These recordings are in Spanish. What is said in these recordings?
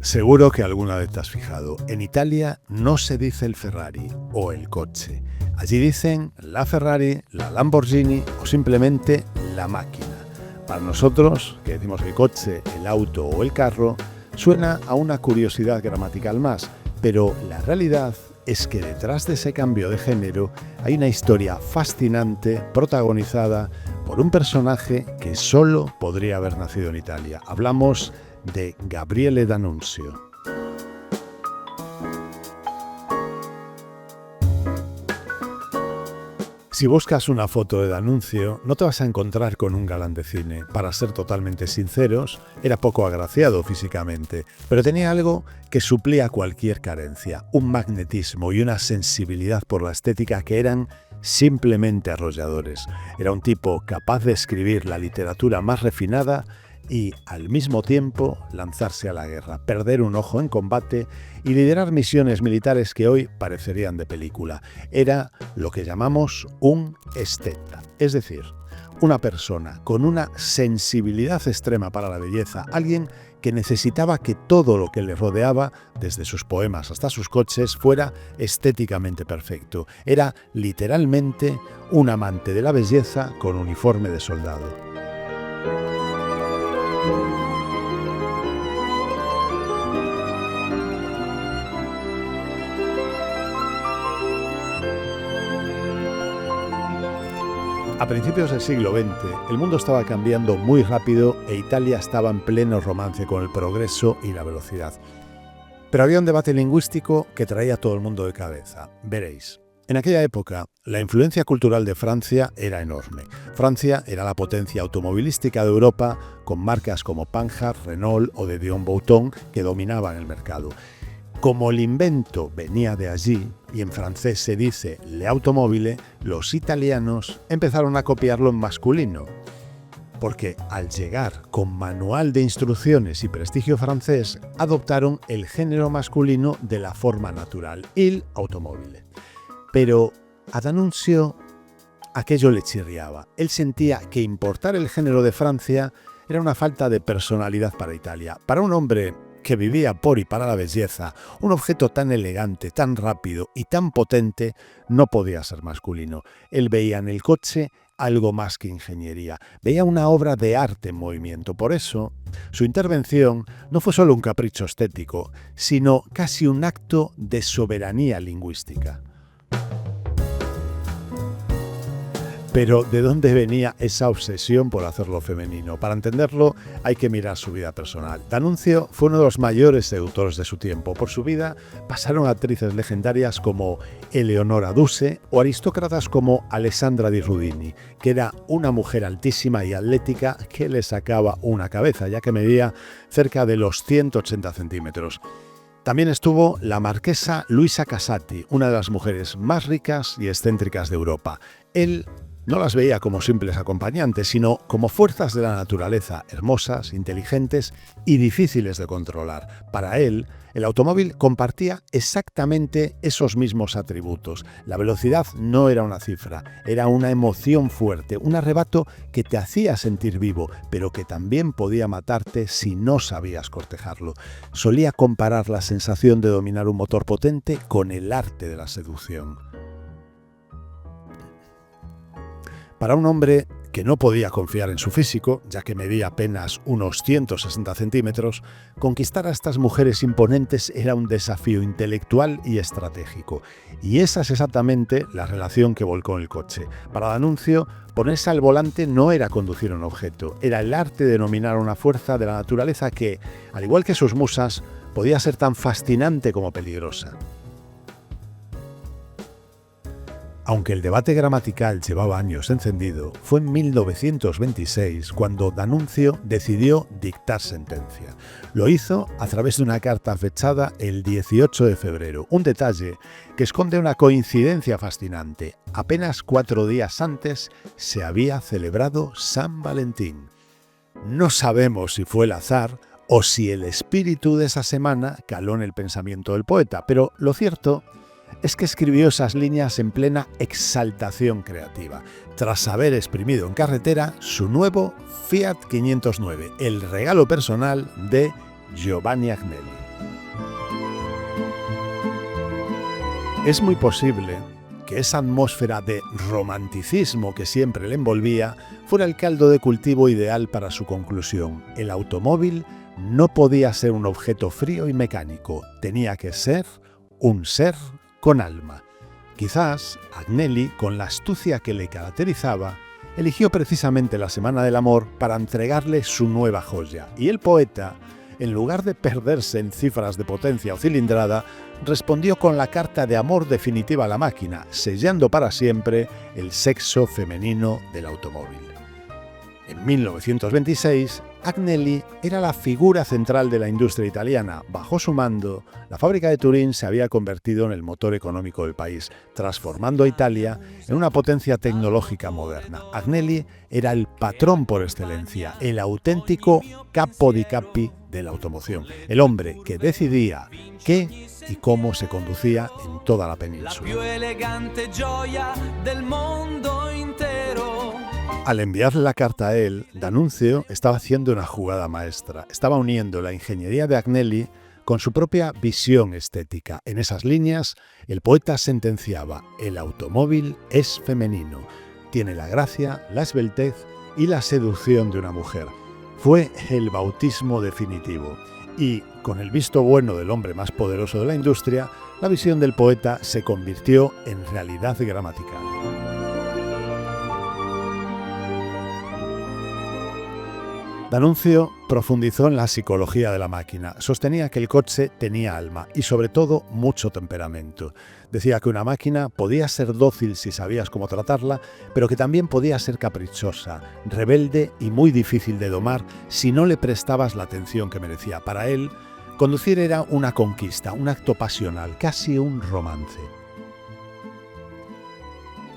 Seguro que alguna vez te has fijado, en Italia no se dice el Ferrari o el coche. Allí dicen la Ferrari, la Lamborghini o simplemente la máquina. Para nosotros, que decimos el coche, el auto o el carro, suena a una curiosidad gramatical más, pero la realidad es que detrás de ese cambio de género hay una historia fascinante protagonizada por un personaje que solo podría haber nacido en Italia. Hablamos de Gabriele D'Annunzio. Si buscas una foto de D'Annunzio, no te vas a encontrar con un galán de cine. Para ser totalmente sinceros, era poco agraciado físicamente, pero tenía algo que suplía cualquier carencia, un magnetismo y una sensibilidad por la estética que eran simplemente arrolladores. Era un tipo capaz de escribir la literatura más refinada y, al mismo tiempo, lanzarse a la guerra, perder un ojo en combate y liderar misiones militares que hoy parecerían de película. Era lo que llamamos un esteta, es decir, una persona con una sensibilidad extrema para la belleza, alguien que necesitaba que todo lo que le rodeaba, desde sus poemas hasta sus coches, fuera estéticamente perfecto. Era literalmente un amante de la belleza con uniforme de soldado. A principios del siglo XX, el mundo estaba cambiando muy rápido e Italia estaba en pleno romance con el progreso y la velocidad. Pero había un debate lingüístico que traía a todo el mundo de cabeza. Veréis, en aquella época, la influencia cultural de Francia era enorme. Francia era la potencia automovilística de Europa, con marcas como Panhard, Renault o de Dion Bouton que dominaban el mercado. Como el invento venía de allí, y en francés se dice le automobile, los italianos empezaron a copiarlo en masculino. Porque al llegar con manual de instrucciones y prestigio francés, adoptaron el género masculino de la forma natural, il automobile. Pero a D'Annunzio aquello le chirriaba. Él sentía que importar el género de Francia era una falta de personalidad para Italia. Para un hombre que vivía por y para la belleza, un objeto tan elegante, tan rápido y tan potente no podía ser masculino. Él veía en el coche algo más que ingeniería, veía una obra de arte en movimiento. Por eso, su intervención no fue solo un capricho estético, sino casi un acto de soberanía lingüística. Pero ¿de dónde venía esa obsesión por hacerlo femenino? Para entenderlo hay que mirar su vida personal. D'Annunzio fue uno de los mayores seductores de su tiempo. Por su vida pasaron actrices legendarias como Eleonora Duse o aristócratas como Alessandra di Rudini, que era una mujer altísima y atlética que le sacaba una cabeza, ya que medía cerca de los 180 centímetros. También estuvo la marquesa Luisa Casati, una de las mujeres más ricas y excéntricas de Europa. Él no las veía como simples acompañantes, sino como fuerzas de la naturaleza, hermosas, inteligentes y difíciles de controlar. Para él, el automóvil compartía exactamente esos mismos atributos. La velocidad no era una cifra, era una emoción fuerte, un arrebato que te hacía sentir vivo, pero que también podía matarte si no sabías cortejarlo. Solía comparar la sensación de dominar un motor potente con el arte de la seducción. Para un hombre que no podía confiar en su físico, ya que medía apenas unos 160 centímetros, conquistar a estas mujeres imponentes era un desafío intelectual y estratégico. Y esa es exactamente la relación que volcó en el coche. Para D'Annunzio, ponerse al volante no era conducir un objeto, era el arte de dominar una fuerza de la naturaleza que, al igual que sus musas, podía ser tan fascinante como peligrosa. Aunque el debate gramatical llevaba años encendido, fue en 1926 cuando D'Annunzio decidió dictar sentencia. Lo hizo a través de una carta fechada el 18 de febrero, un detalle que esconde una coincidencia fascinante. Apenas 4 días antes se había celebrado San Valentín. No sabemos si fue el azar o si el espíritu de esa semana caló en el pensamiento del poeta, pero lo cierto es que escribió esas líneas en plena exaltación creativa, tras haber exprimido en carretera su nuevo Fiat 509, el regalo personal de Giovanni Agnelli. Es muy posible que esa atmósfera de romanticismo que siempre le envolvía fuera el caldo de cultivo ideal para su conclusión. El automóvil no podía ser un objeto frío y mecánico, tenía que ser un ser con alma. Quizás Agnelli, con la astucia que le caracterizaba, eligió precisamente la Semana del Amor para entregarle su nueva joya. Y el poeta, en lugar de perderse en cifras de potencia o cilindrada, respondió con la carta de amor definitiva a la máquina, sellando para siempre el sexo femenino del automóvil. En 1926, Agnelli era la figura central de la industria italiana. Bajo su mando, la fábrica de Turín se había convertido en el motor económico del país, transformando a Italia en una potencia tecnológica moderna. Agnelli era el patrón por excelencia, el auténtico capo di capi de la automoción, el hombre que decidía qué y cómo se conducía en toda la península. Al enviarle la carta a él, D'Annunzio estaba haciendo una jugada maestra. Estaba uniendo la ingeniería de Agnelli con su propia visión estética. En esas líneas, el poeta sentenciaba: el automóvil es femenino, tiene la gracia, la esbeltez y la seducción de una mujer. Fue el bautismo definitivo. Y, con el visto bueno del hombre más poderoso de la industria, la visión del poeta se convirtió en realidad gramatical. D'Annunzio profundizó en la psicología de la máquina. Sostenía que el coche tenía alma y, sobre todo, mucho temperamento. Decía que una máquina podía ser dócil si sabías cómo tratarla, pero que también podía ser caprichosa, rebelde y muy difícil de domar si no le prestabas la atención que merecía. Para él, conducir era una conquista, un acto pasional, casi un romance.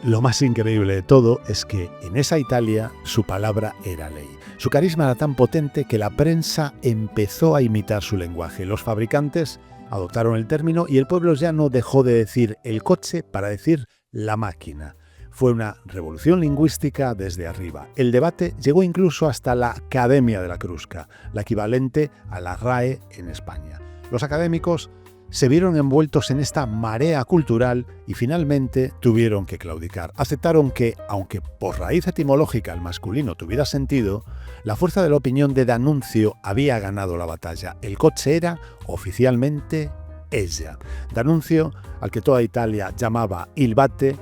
Lo más increíble de todo es que en esa Italia su palabra era ley. Su carisma era tan potente que la prensa empezó a imitar su lenguaje. Los fabricantes adoptaron el término y el pueblo ya no dejó de decir el coche para decir la máquina. Fue una revolución lingüística desde arriba. El debate llegó incluso hasta la Academia de la Crusca, la equivalente a la RAE en España. Los académicos se vieron envueltos en esta marea cultural y finalmente tuvieron que claudicar. Aceptaron que, aunque por raíz etimológica el masculino tuviera sentido, la fuerza de la opinión de D'Annunzio había ganado la batalla. El coche era, oficialmente, ella. D'Annunzio, al que toda Italia llamaba Il Bate,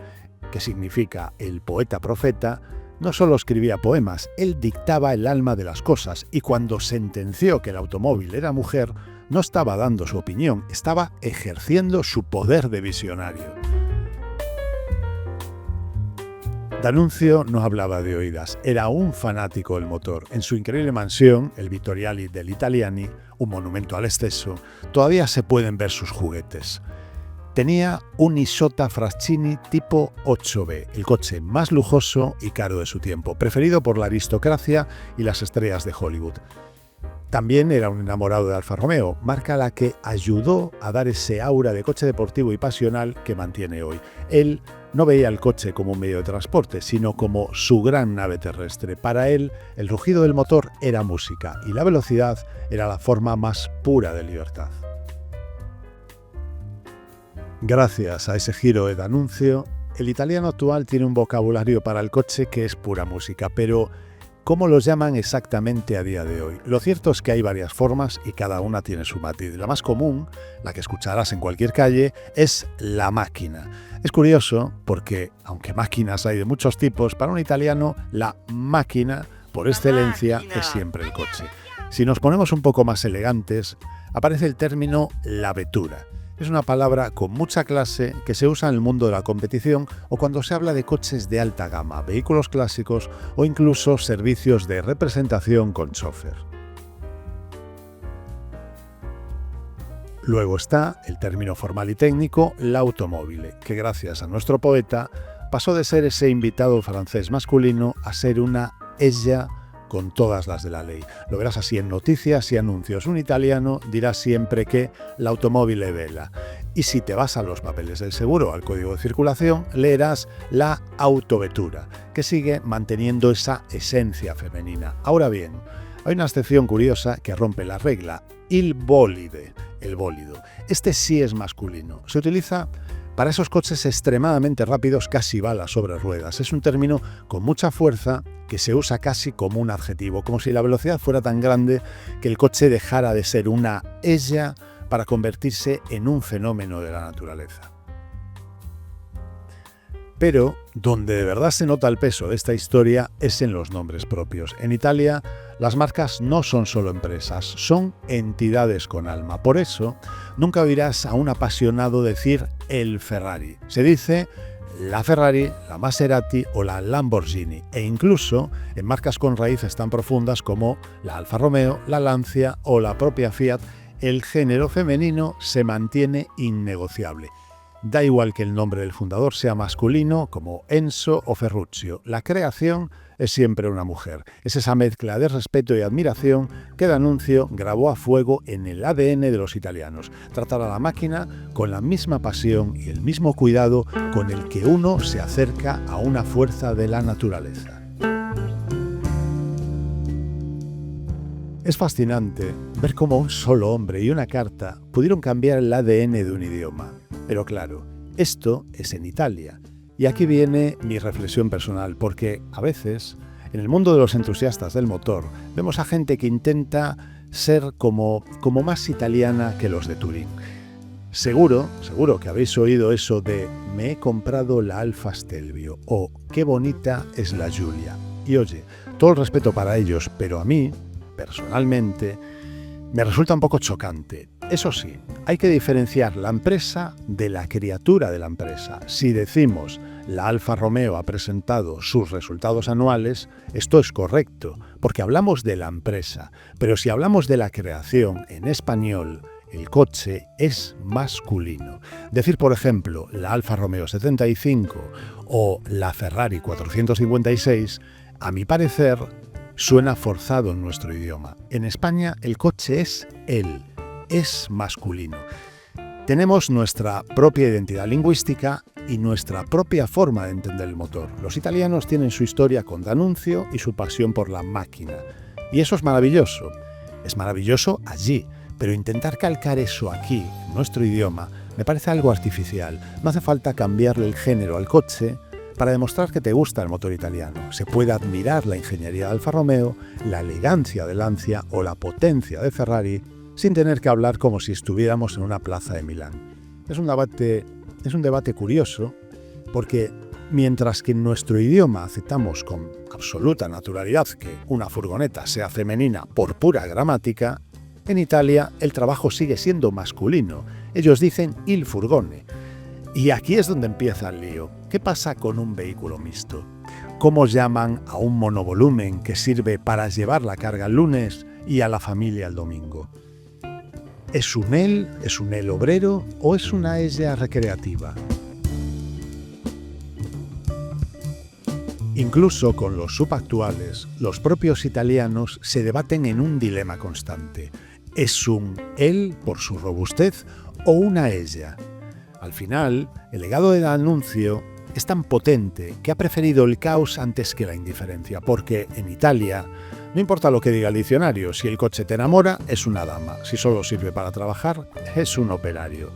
que significa el poeta profeta, no solo escribía poemas, él dictaba el alma de las cosas, y cuando sentenció que el automóvil era mujer, no estaba dando su opinión, estaba ejerciendo su poder de visionario. D'Annunzio no hablaba de oídas, era un fanático del motor. En su increíble mansión, el Vittoriali degli Italiani, un monumento al exceso, todavía se pueden ver sus juguetes. Tenía un Isotta Fraschini tipo 8B, el coche más lujoso y caro de su tiempo, preferido por la aristocracia y las estrellas de Hollywood. También era un enamorado de Alfa Romeo, marca a la que ayudó a dar ese aura de coche deportivo y pasional que mantiene hoy. Él no veía el coche como un medio de transporte, sino como su gran nave terrestre. Para él, el rugido del motor era música y la velocidad era la forma más pura de libertad. Gracias a ese giro de D'Annunzio, el italiano actual tiene un vocabulario para el coche que es pura música, pero ¿cómo los llaman exactamente a día de hoy? Lo cierto es que hay varias formas y cada una tiene su matiz. La más común, la que escucharás en cualquier calle, es la máquina. Es curioso porque, aunque máquinas hay de muchos tipos, para un italiano la máquina, por excelencia, es siempre el coche. Si nos ponemos un poco más elegantes, aparece el término la vettura. Es una palabra con mucha clase que se usa en el mundo de la competición o cuando se habla de coches de alta gama, vehículos clásicos o incluso servicios de representación con chofer. Luego está el término formal y técnico, l'automobile, que gracias a nuestro poeta pasó de ser ese invitado francés masculino a ser una ella con todas las de la ley. Lo verás así en noticias y anuncios. Un italiano dirá siempre que l'automobile vela. Y si te vas a los papeles del seguro, al código de circulación, leerás la autovettura, que sigue manteniendo esa esencia femenina. Ahora bien, hay una excepción curiosa que rompe la regla, il bolide, el bólido. Este sí es masculino. Se utiliza Para esos coches extremadamente rápidos, casi bala sobre ruedas. Es un término con mucha fuerza que se usa casi como un adjetivo, como si la velocidad fuera tan grande que el coche dejara de ser una ella para convertirse en un fenómeno de la naturaleza. Pero donde de verdad se nota el peso de esta historia es en los nombres propios. En Italia, las marcas no son solo empresas, son entidades con alma. Por eso, nunca oirás a un apasionado decir el Ferrari. Se dice la Ferrari, la Maserati o la Lamborghini, e incluso en marcas con raíces tan profundas como la Alfa Romeo, la Lancia o la propia Fiat, el género femenino se mantiene innegociable. Da igual que el nombre del fundador sea masculino, como Enzo o Ferruccio. La creación es siempre una mujer. Es esa mezcla de respeto y admiración que D'Annunzio grabó a fuego en el ADN de los italianos. Tratar a la máquina con la misma pasión y el mismo cuidado con el que uno se acerca a una fuerza de la naturaleza. Es fascinante ver cómo un solo hombre y una carta pudieron cambiar el ADN de un idioma. Pero claro, esto es en Italia. Y aquí viene mi reflexión personal, porque a veces, en el mundo de los entusiastas del motor, vemos a gente que intenta ser como más italiana que los de Turín. Seguro que habéis oído eso de me he comprado la Alfa Stelvio o qué bonita es la Giulia. Y oye, todo el respeto para ellos, pero a mí, personalmente, me resulta un poco chocante. Eso sí, hay que diferenciar la empresa de la criatura de la empresa. Si decimos la Alfa Romeo ha presentado sus resultados anuales, esto es correcto, porque hablamos de la empresa. Pero si hablamos de la creación en español, el coche es masculino. Decir, por ejemplo, la Alfa Romeo 75 o la Ferrari 456, a mi parecer, suena forzado en nuestro idioma. En España, el coche es él, es masculino. Tenemos nuestra propia identidad lingüística y nuestra propia forma de entender el motor. Los italianos tienen su historia con D'Annunzio y su pasión por la máquina. Y eso es maravilloso. Es maravilloso allí, pero intentar calcar eso aquí, en nuestro idioma, me parece algo artificial. No hace falta cambiarle el género al coche para demostrar que te gusta el motor italiano. Se puede admirar la ingeniería de Alfa Romeo, la elegancia de Lancia o la potencia de Ferrari, sin tener que hablar como si estuviéramos en una plaza de Milán. Es un debate curioso, porque mientras que en nuestro idioma aceptamos con absoluta naturalidad que una furgoneta sea femenina por pura gramática, en Italia el trabajo sigue siendo masculino. Ellos dicen il furgone. Y aquí es donde empieza el lío. ¿Qué pasa con un vehículo mixto? ¿Cómo llaman a un monovolumen que sirve para llevar la carga el lunes y a la familia el domingo? ¿Es un él obrero o es una ella recreativa? Incluso con los subactuales, los propios italianos se debaten en un dilema constante. ¿Es un él por su robustez o una ella? Al final, el legado de D'Annunzio es tan potente que ha preferido el caos antes que la indiferencia, porque en Italia, no importa lo que diga el diccionario, si el coche te enamora, es una dama, si solo sirve para trabajar, es un operario.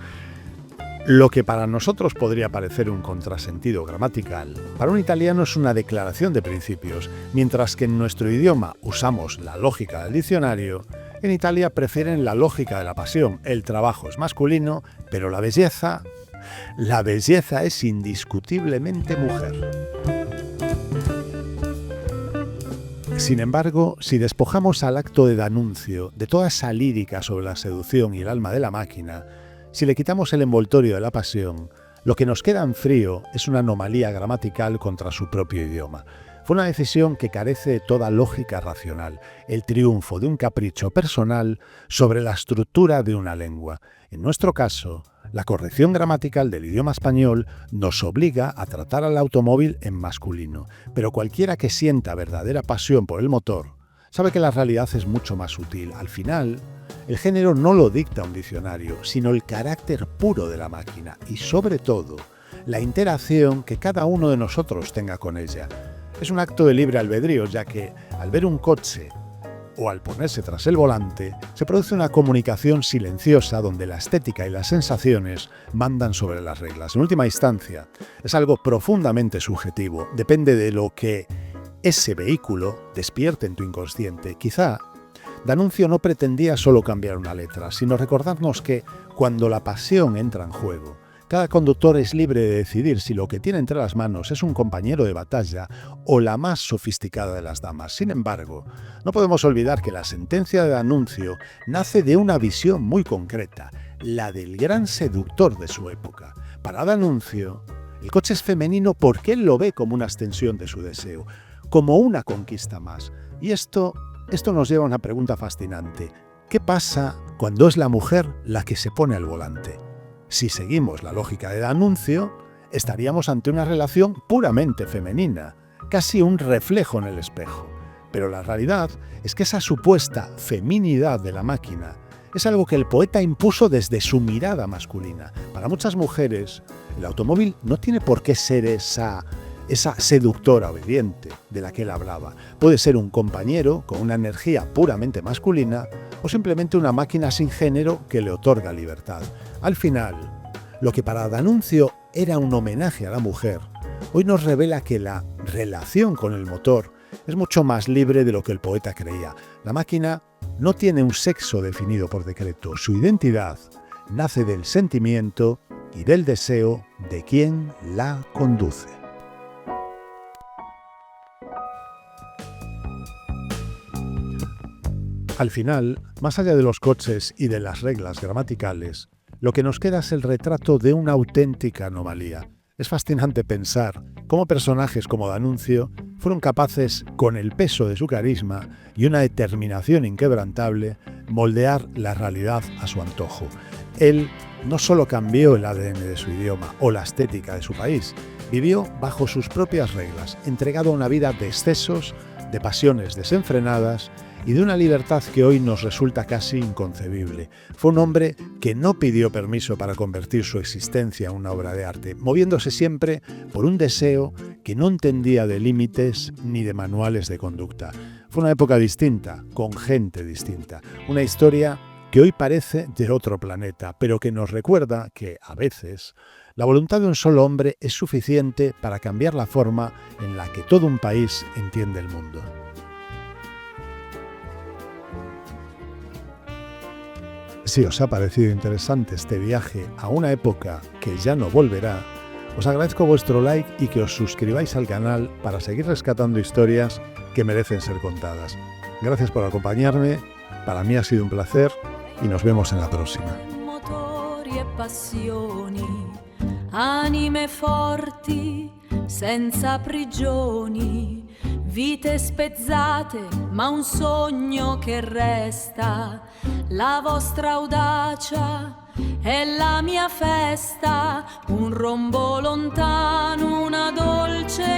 Lo que para nosotros podría parecer un contrasentido gramatical, para un italiano es una declaración de principios, mientras que en nuestro idioma usamos la lógica del diccionario. En Italia prefieren la lógica de la pasión. El trabajo es masculino, pero la belleza es indiscutiblemente mujer. Sin embargo, si despojamos al acto de D'Annunzio de toda esa lírica sobre la seducción y el alma de la máquina, si le quitamos el envoltorio de la pasión, lo que nos queda en frío es una anomalía gramatical contra su propio idioma. Fue una decisión que carece de toda lógica racional, el triunfo de un capricho personal sobre la estructura de una lengua. En nuestro caso, la corrección gramatical del idioma español nos obliga a tratar al automóvil en masculino, pero cualquiera que sienta verdadera pasión por el motor sabe que la realidad es mucho más sutil. Al final, el género no lo dicta un diccionario, sino el carácter puro de la máquina y, sobre todo, la interacción que cada uno de nosotros tenga con ella. Es un acto de libre albedrío, ya que al ver un coche o al ponerse tras el volante, se produce una comunicación silenciosa donde la estética y las sensaciones mandan sobre las reglas. En última instancia, es algo profundamente subjetivo, depende de lo que ese vehículo despierte en tu inconsciente. Quizá D'Annunzio no pretendía solo cambiar una letra, sino recordarnos que cuando la pasión entra en juego, cada conductor es libre de decidir si lo que tiene entre las manos es un compañero de batalla o la más sofisticada de las damas. Sin embargo, no podemos olvidar que la sentencia de D'Annunzio nace de una visión muy concreta, la del gran seductor de su época. Para D'Annunzio, el coche es femenino porque él lo ve como una extensión de su deseo, como una conquista más. Y esto nos lleva a una pregunta fascinante. ¿Qué pasa cuando es la mujer la que se pone al volante? Si seguimos la lógica de D'Annunzio, estaríamos ante una relación puramente femenina, casi un reflejo en el espejo. Pero la realidad es que esa supuesta feminidad de la máquina es algo que el poeta impuso desde su mirada masculina. Para muchas mujeres, el automóvil no tiene por qué ser esa seductora obediente de la que él hablaba. Puede ser un compañero con una energía puramente masculina o simplemente una máquina sin género que le otorga libertad. Al final, lo que para D'Annunzio era un homenaje a la mujer, hoy nos revela que la relación con el motor es mucho más libre de lo que el poeta creía. La máquina no tiene un sexo definido por decreto. Su identidad nace del sentimiento y del deseo de quien la conduce. Al final, más allá de los coches y de las reglas gramaticales, lo que nos queda es el retrato de una auténtica anomalía. Es fascinante pensar cómo personajes como D'Annunzio fueron capaces, con el peso de su carisma y una determinación inquebrantable, moldear la realidad a su antojo. Él no solo cambió el ADN de su idioma o la estética de su país, vivió bajo sus propias reglas, entregado a una vida de excesos, de pasiones desenfrenadas y de una libertad que hoy nos resulta casi inconcebible. Fue un hombre que no pidió permiso para convertir su existencia en una obra de arte, moviéndose siempre por un deseo que no entendía de límites ni de manuales de conducta. Fue una época distinta, con gente distinta, una historia que hoy parece de otro planeta, pero que nos recuerda que, a veces, la voluntad de un solo hombre es suficiente para cambiar la forma en la que todo un país entiende el mundo. Si os ha parecido interesante este viaje a una época que ya no volverá, os agradezco vuestro like y que os suscribáis al canal para seguir rescatando historias que merecen ser contadas. Gracias por acompañarme, para mí ha sido un placer y nos vemos en la próxima. Anime forti, senza prigioni, vite spezzate, ma un sogno che resta. La vostra audacia è la mia festa, un rombo lontano, una dolce